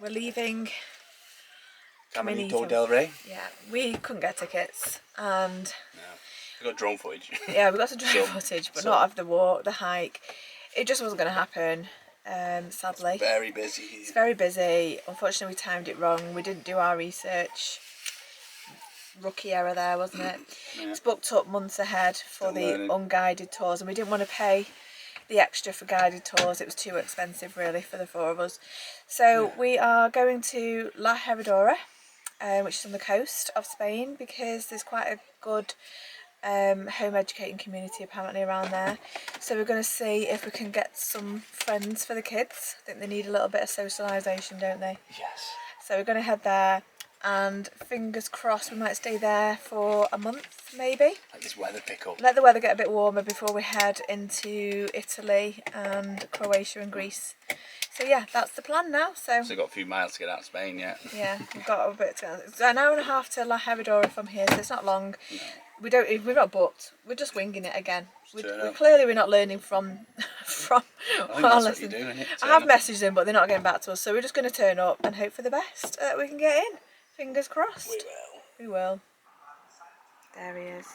we're leaving Caminito del Rey. Yeah, we couldn't get tickets, and No, we got drone footage. Yeah, we got some drone footage, but not of the walk, the hike. It just wasn't going to happen, sadly. It's very busy. It's very busy. Unfortunately, we timed it wrong. We didn't do our research. Rookie error there, wasn't it? Yeah. It's booked up months ahead for the unguided tours, and we didn't want to pay the extra for guided tours. It was too expensive, really, for the 4 of us. So we are going to La Herradura, which is on the coast of Spain, because there's quite a good home educating community apparently around there. So we're going to see if we can get some friends for the kids. I think they need a little bit of socialisation, don't they? Yes. So we're going to head there, and fingers crossed we might stay there for a month maybe. Let this weather pick up. Let the weather get a bit warmer before we head into Italy and Croatia and Greece. So yeah, that's the plan now. So we've got a few miles to get out of Spain yet. Yeah, we've got a bit to go. It's an hour and a half to La Herradura from here, so it's not long. No. We're not booked. We're just winging it again. We're not learning from our lessons. I have messaged them, but they're not getting back to us. So we're just going to turn up and hope for the best that we can get in. Fingers crossed. We will. There he is.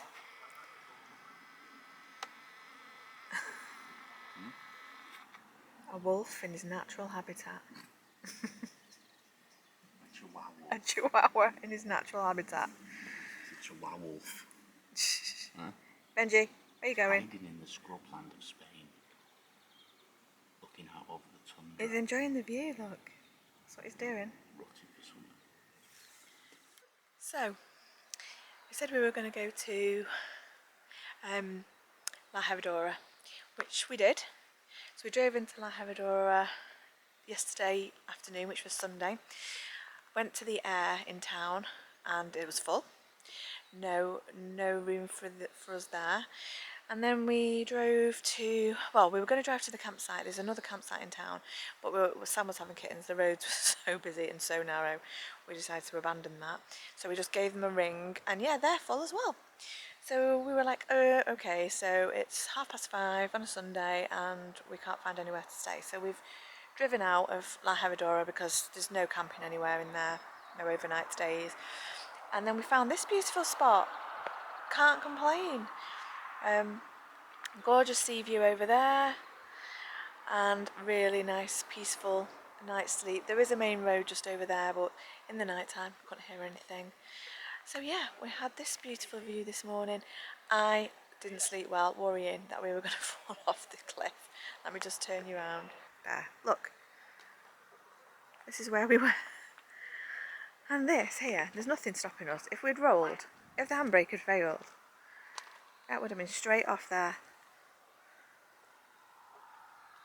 A wolf in his natural habitat. A chihuahua in his natural habitat. It's a werewolf. Benji, where are you going? Hiding in the scrubland of Spain, looking out over the tundra. He's enjoying the view, look. That's what he's doing. Rotting for something. So, we said we were going to go to La Herradura, which we did. So we drove into La Herradura yesterday afternoon, which was Sunday. Went to the Air in town, and it was full. No room for us there. And then we drove to, well, we were going to drive to the campsite. There's another campsite in town, but Sam was having kittens. The roads were so busy and so narrow, we decided to abandon that. So we just gave them a ring, and yeah, they're full as well. So we were like, okay, so it's 5:30 on a Sunday, and we can't find anywhere to stay. So we've driven out of La Herradura because there's no camping anywhere in there, no overnight stays. And then we found this beautiful spot. Can't complain. Gorgeous sea view over there, and really nice, peaceful night's sleep. There is a main road just over there, but in the night time, couldn't hear anything. So yeah, we had this beautiful view this morning. I didn't sleep well, worrying that we were going to fall off the cliff. Let me just turn you around. There, look. This is where we were. And this here, there's nothing stopping us. If we'd rolled, if the handbrake had failed, that would have been straight off there.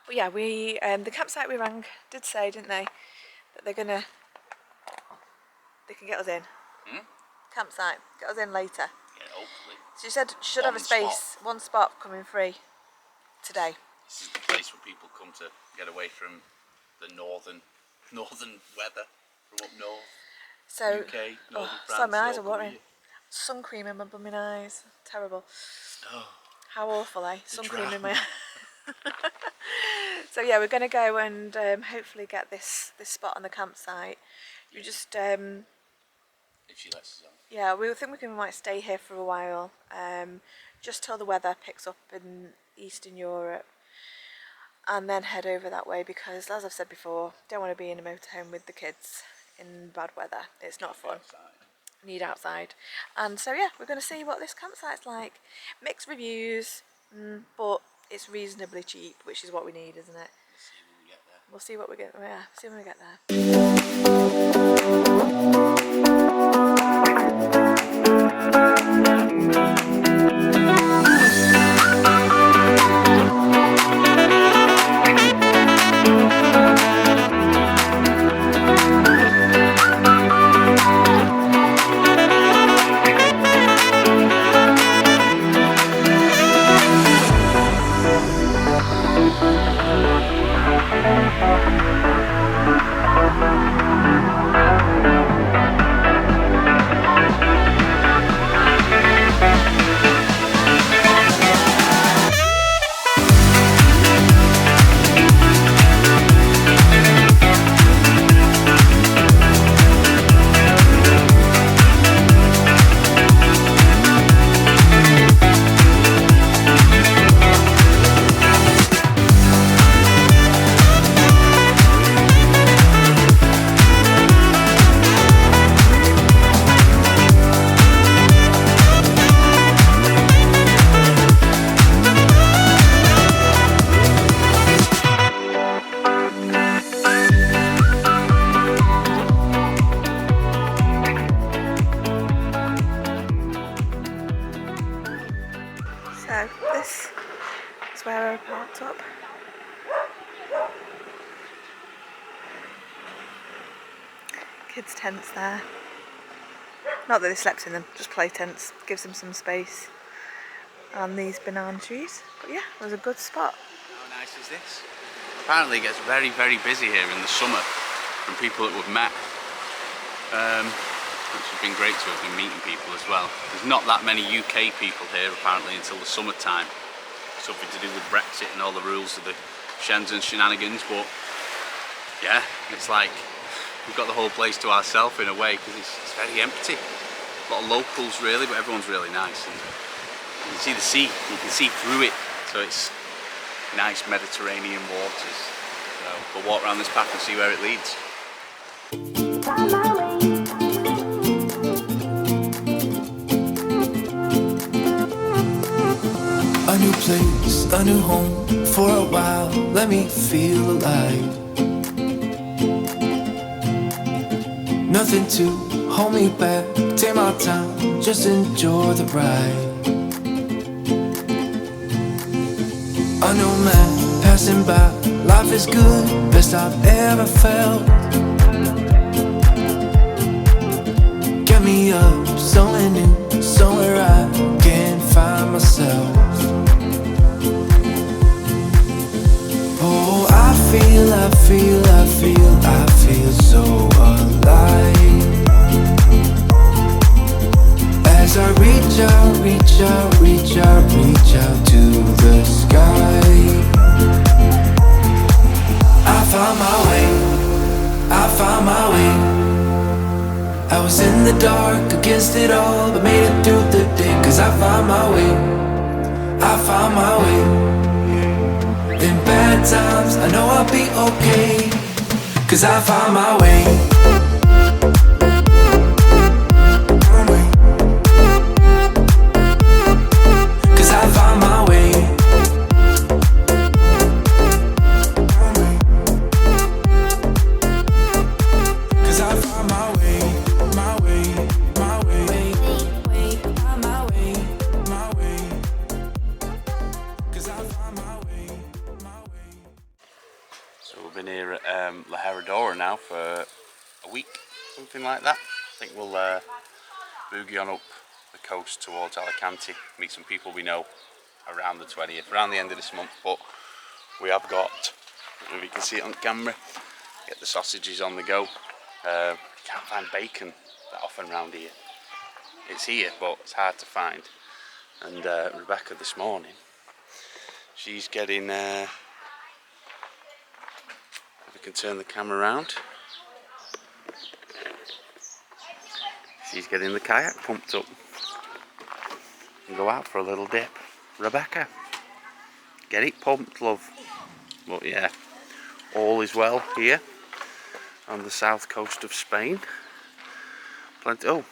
But yeah, the campsite we rang did say, didn't they, that they can get us in. Campsite, get us in later. Yeah, hopefully. So you said should have a space, one spot coming free today. This is the place where people come to get away from the northern weather from up north. So, UK, northern France. Sorry, my eyes are watering. Sun cream in my bumming eyes. Terrible. Oh, how awful, eh? Sun cream in my eyes. So yeah, we're going to go and hopefully get this spot on the campsite. You just if she lets us on. Yeah, we think we might stay here for a while, just till the weather picks up in Eastern Europe, and then head over that way, because as I've said before, don't want to be in a motorhome with the kids in bad weather. It's not fun. Need outside. And so yeah, we're going to see what this campsite's like. Mixed reviews, but it's reasonably cheap, which is what we need, isn't it? We'll see when we get there. Yeah, see when we get there. kids' tents there. Not that they slept in them, just play tents. Gives them some space. And these banana trees. But yeah, it was a good spot. How nice is this? Apparently it gets very, very busy here in the summer from people that we've met. Which has been great to have been meeting people as well. There's not that many UK people here apparently until the summertime. Something to do with Brexit and all the rules of the Shenzhen shenanigans, but yeah, it's like we've got the whole place to ourselves in a way because it's very empty. A lot of locals really, but everyone's really nice. And you can see the sea, you can see through it, so it's nice Mediterranean waters. So we'll walk around this path and see where it leads. A new place, a new home, for a while, let me feel alive. Nothing to hold me back, take my time, just enjoy the ride. A new man passing by, life is good, best I've ever felt. Get me up, somewhere new, somewhere I can find myself. Oh, I feel so alive. As I reach out to the sky. I found my way. I was in the dark against it all, but made it through the day. Cause I found my way. In bad times, I know I'll be okay. Cause I found my way. Cause I found my way. Cause I found my way. My way. My way. My way. My way. Cause I found my way. So we've been here at La Herradura now for a week, something like that. I think we'll boogie on up the coast towards Alicante, meet some people we know around the 20th, around the end of this month. But we have got, if you can see it on camera, get the sausages on the go. Can't find bacon that often around here. It's here, but it's hard to find. And Rebecca this morning, she's getting... can turn the camera around. She's getting the kayak pumped up and go out for a little dip. Rebecca, get it pumped, love. But yeah, all is well here on the south coast of Spain. Plenty. Oh,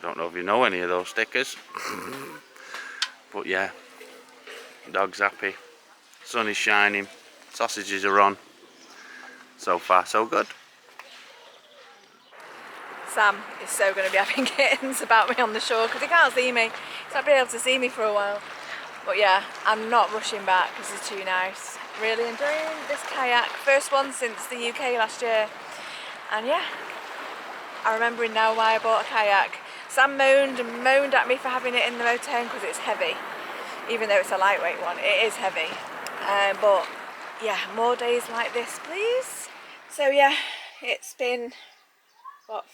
don't know if you know any of those stickers. But yeah, dog's happy, sun is shining, sausages are on. So far, so good. Sam is so going to be having kittens about me on the shore because he can't see me. He's not been able to see me for a while. But yeah, I'm not rushing back because it's too nice. Really enjoying this kayak. First one since the UK last year. And yeah, I'm remembering now why I bought a kayak. Sam moaned and moaned at me for having it in the motorhome because it's heavy. Even though it's a lightweight one, it is heavy. But yeah, more days like this, please. So yeah, it's been, what,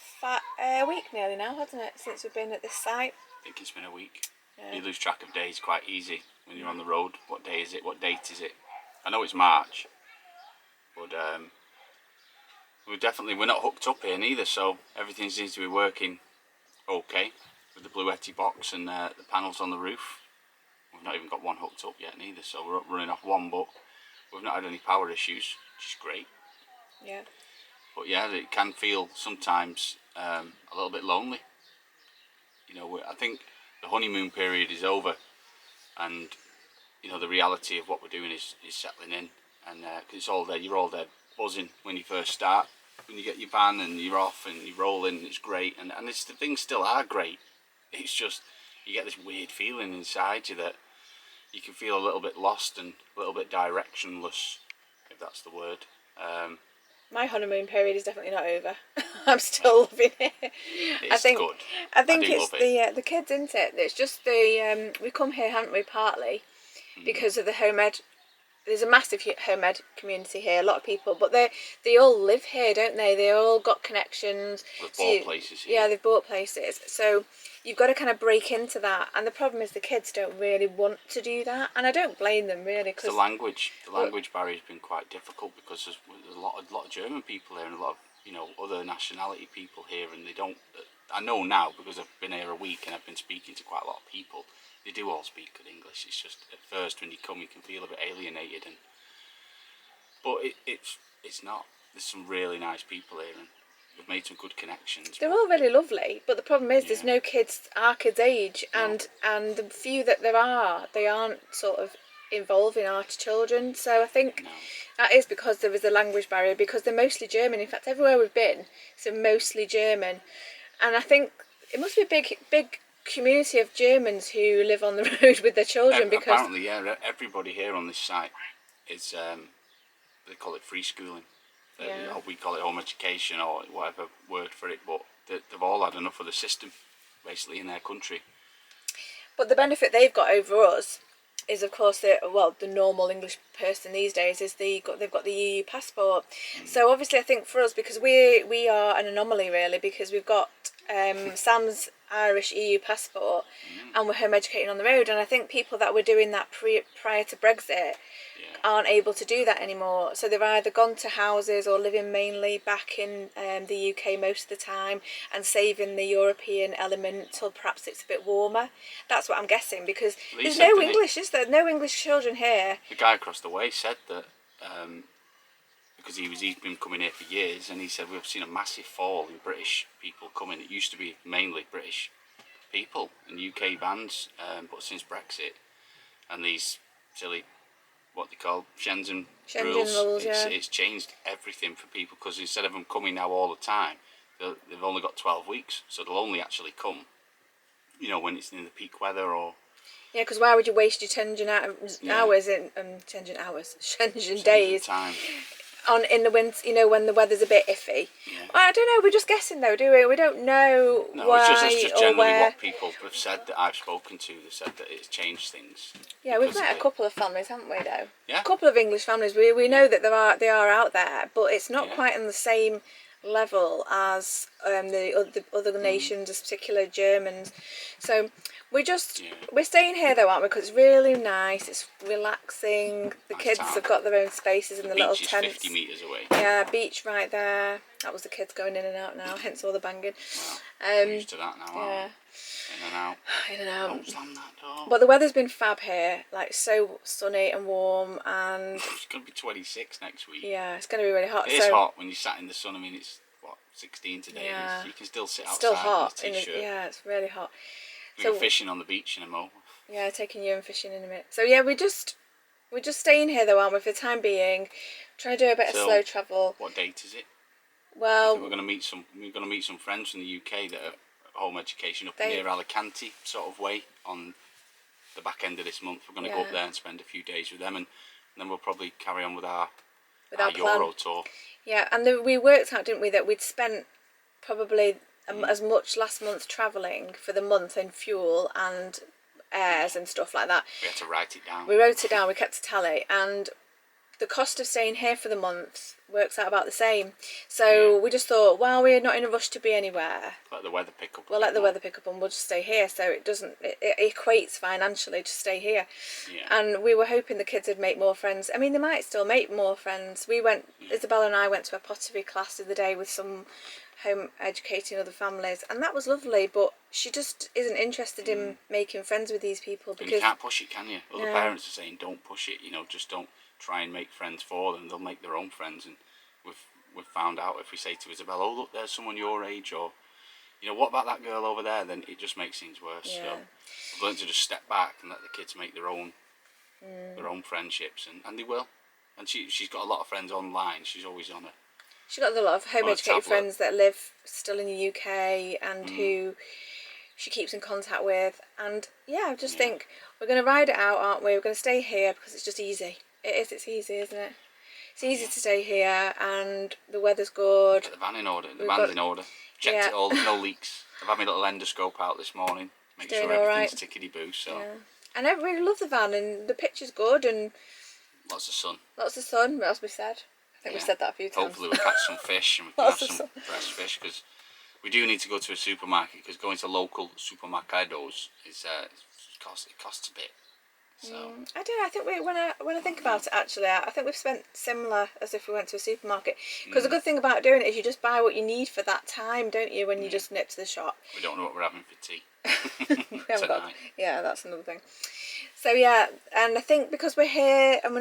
a week nearly now, hasn't it, since we've been at this site? I think it's been a week. Yeah. You lose track of days quite easy when you're on the road. What day is it? What date is it? I know it's March, but we're not hooked up here neither, so everything seems to be working okay with the Bluetti box and the panels on the roof. We've not even got one hooked up yet neither, so we're running off one, but we've not had any power issues, which is great. Yeah. But yeah, it can feel sometimes a little bit lonely. You know, I think the honeymoon period is over, and you know the reality of what we're doing is settling in, and cause it's all there. You're all there buzzing when you first start, when you get your van and you're off and you roll in. It's great, and the things still are great. It's just you get this weird feeling inside you that you can feel a little bit lost and a little bit directionless, if that's the word. My honeymoon period is definitely not over. I'm still loving it. It's good. I think do it's love it. the kids, isn't it? It's just the we come here, haven't we? Partly because of the home ed. There's a massive home ed community here. A lot of people, but they all live here, don't they? They all got connections. We've bought places here. Yeah, they've bought places. So you've got to kind of break into that. And the problem is the kids don't really want to do that, and I don't blame them really. Because the language barrier has been quite difficult because there's a lot of German people here and a lot of other nationality people here, and they don't. I know now because I've been here a week and I've been speaking to quite a lot of people. They do all speak good English. It's just at first when you come, you can feel a bit alienated, but it's not. There's some really nice people here, and we've made some good connections. They're all really lovely, but the problem is there's no kids our kids' age, No. and the few that there are, they aren't sort of involving our children. So I think that is because there is a language barrier, because they're mostly German. In fact, everywhere we've been, it's mostly German, and I think it must be a big community of Germans who live on the road with their children. Because apparently, everybody here on this site is they call it free schooling. We call it home education or whatever word for it, but they've all had enough of the system, basically, in their country. But the benefit they've got over us is, of course, the normal English person these days is they've got the EU passport. So obviously, I think for us, because we are an anomaly really, because we've got Sam's Irish EU passport, and we're home educating on the road. And I think people that were doing that prior to Brexit aren't able to do that anymore. So they've either gone to houses or living mainly back in the UK most of the time and saving the European element till perhaps it's a bit warmer. That's what I'm guessing, because there's no English, is there? No English children here. The guy across the way said that because he's been coming here for years, and he said we've seen a massive fall in British people coming. It used to be mainly British people in UK vans, but since Brexit and these silly, what they call Schengen rules, it's changed everything for people, because instead of them coming now all the time, they've only got 12 weeks, so they'll only actually come, when it's in the peak weather or... Yeah, because why would you waste your Schengen hours in Schengen days time. In the winter, when the weather's a bit iffy? Yeah. I don't know. We're just guessing though, do we? We don't know why it's just or generally where. what people have said that I've spoken to. They've said that it's changed things. Yeah, we've met a couple of families, haven't we? Though. Yeah. A couple of English families. We know that they are out there, but it's not quite on the same level as the other nations, as particular Germans. So we're staying here though, aren't we? Because it's really nice. It's relaxing. The kids have got their own spaces in the little tents. 50 metres away. Yeah, beach right there. That was the kids going in and out now, hence all the banging. We're used to that now. Yeah. In and out. In and out. Don't slam that door. But the weather's been fab here, like so sunny and warm, and it's going to be 26 next week. yeah, it's going to be really hot. It's hot when you sat in the sun. I mean, it's 16 today. Yeah. You can still sit outside. Still hot. in a t-shirt. Yeah, it's really hot. We're fishing on the beach in a mo. Yeah, taking you and fishing in a minute. So yeah, we're just staying here though, aren't we, for the time being? Trying to do a bit of slow travel. What date is it? Well, we're going to meet some friends from the UK that are home education up near Alicante sort of way on the back end of this month. We're going to go up there and spend a few days with them, and then we'll probably carry on with our Euro tour. Yeah, and we worked out, didn't we, that we'd spent probably as much last month travelling for the month in fuel and airs and stuff like that. We had to write it down. We wrote it down, we kept a tally, and the cost of staying here for the month works out about the same. So we just thought, well, we're not in a rush to be anywhere. Let the weather pick up. We'll let the weather pick up and we'll just stay here. So it equates financially to stay here. Yeah. And we were hoping the kids would make more friends. I mean, they might still make more friends. Isabella and I went to a pottery class the other day with some home educating other families, and that was lovely, but she just isn't interested in making friends with these people, because you can't push it, can you? Other parents are saying don't push it, just don't try and make friends for them. They'll make their own friends, and we've found out if we say to Isabel, oh look, there's someone your age, or what about that girl over there, then it just makes things worse. So I've learned to just step back and let the kids make their own friendships, and they will. And she's got a lot of friends online. She's always on it. She's got a lot of home educated friends that live still in the UK and who she keeps in contact with. And I just think we're going to ride it out, aren't we? We're going to stay here because it's just easy. It's easy, isn't it? It's easy to stay here, and the weather's good. Get the van in order. The We've van's got- in order. Checked yeah. it all. There's no leaks. I've had my little endoscope out this morning. Make Doing sure all everything's right. tickety-boo. So Yeah. And I really love the van, and the picture's good, and lots of sun. lots of sun, as we said. I think we've Yeah. said that a few times. Hopefully we'll catch some fish and we can have Lots of some sun. fresh fish, because we do need to go to a supermarket, because going to local supermercados is it costs a bit. So I don't know. I think when I think about it, actually, I think we've spent similar as if we went to a supermarket. Because the good thing about doing it is you just buy what you need for that time, don't you? When you just nip to the shop. we don't know what we're having for tea We haven't got- tonight. yeah, that's another thing. So yeah, and I think because we're here and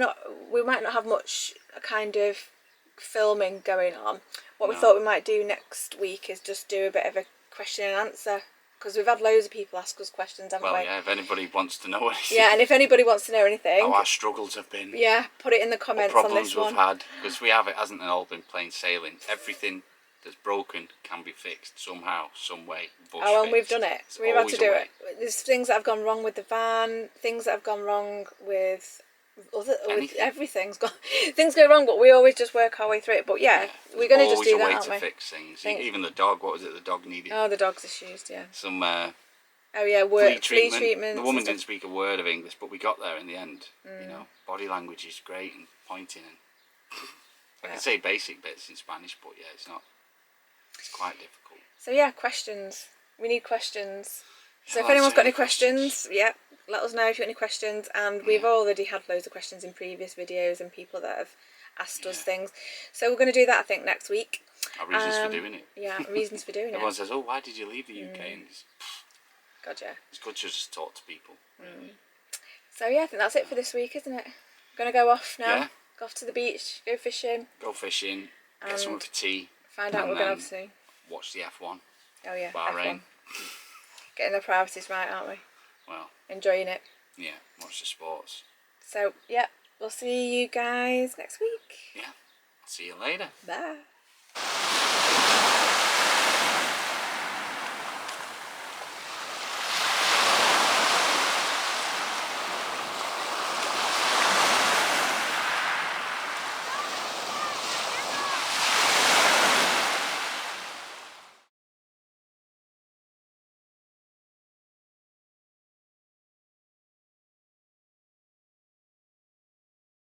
we might not have much kind of filming going on. What we No. thought we might do next week is just do a bit of a question and answer, because we've had loads of people ask us questions, haven't Well, we? yeah, if anybody wants to know anything, Yeah, and if anybody wants to know anything, how our struggles have been, yeah, put it in the what comments on problems this we've one. had, because we have, it hasn't all been plain sailing. Everything that's broken can be fixed somehow, some way. Oh, and we've done it. There's We've had to always a do way. it. There's things that have gone wrong with the van, things that have gone wrong with with Anything. everything's gone. Things go wrong, but we always just work our way through it. But yeah, we're going to just do that, always aren't a we? way to fix things. Think- Even the dog, what was it? The dog needed Oh, the dog's issues, yeah. some Oh yeah, flea flea treatment. treatments. The woman and stuff. didn't speak a word of English, but we got there in the end. You know, body language is great and pointing, and I can say basic bits in Spanish, but yeah, it's not. It's quite difficult. So yeah, questions. We need questions. So Yeah, if anyone's let's got say any questions, yeah, let us know if you've got any questions. And we've already had loads of questions in previous videos and people that have asked us things. So we're going to do that, I think, next week. Our reasons for doing it. Yeah, reasons for doing Everyone it. says, "Oh, why did you leave the UK?" And God, yeah. it's good to just talk to people. Really. So yeah, I think that's it for this week, isn't it? Going to go off now. Yeah. Go off to the beach, go fishing, Go fishing, get something for tea, find out and what we're going to then have to. watch the F1. Oh yeah, Bahrain. F1. Getting the priorities right, aren't we? Well, Enjoying it. yeah, watch the sports. So yeah, we'll see you guys next week. Yeah, see you later. Bye.